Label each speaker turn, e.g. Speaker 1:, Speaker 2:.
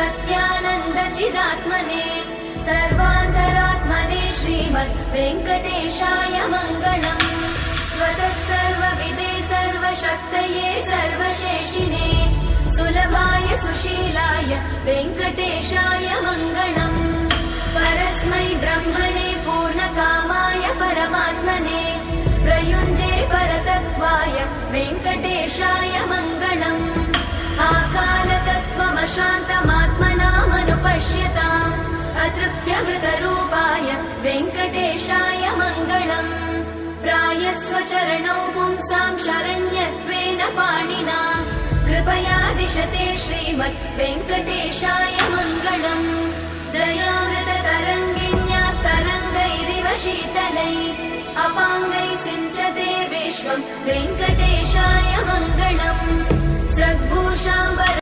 Speaker 1: सत्यानन्दचिदात्मने सर्वान्तरात्मने श्रीमद् वेङ्कटेशाय मङ्गलम्। स्वतः सर्वविदे सर्वशक्तये सर्वशेषिने सुलभाय सुशीलाय वेङ्कटेशाय मङ्गलम्। परस्मै ब्रह्मणे पूर्णकामाय परमात्मने प्रयुञ्जे परतत्त्वाय वेङ्कटेशाय मङ्गलम्। आकालतत्त्वमशान्तमात्मनामनुपश्यताम् अतृप्त्यमृतरूपाय वेङ्कटेशाय मङ्गलम्। प्रायस्वचरणौ पुंसां शरण्यत्वेन पाणिना कृपया दिशते श्रीमद् वेङ्कटेशाय मङ्गलम्। दयामृततरङ्गिण्यास्तरङ्गैरिव शीतलै अपाङ्गैः सिञ्चते विश्वम् वेङ्कटेशाय मङ्गलम्। स्रग्भूषाम्बर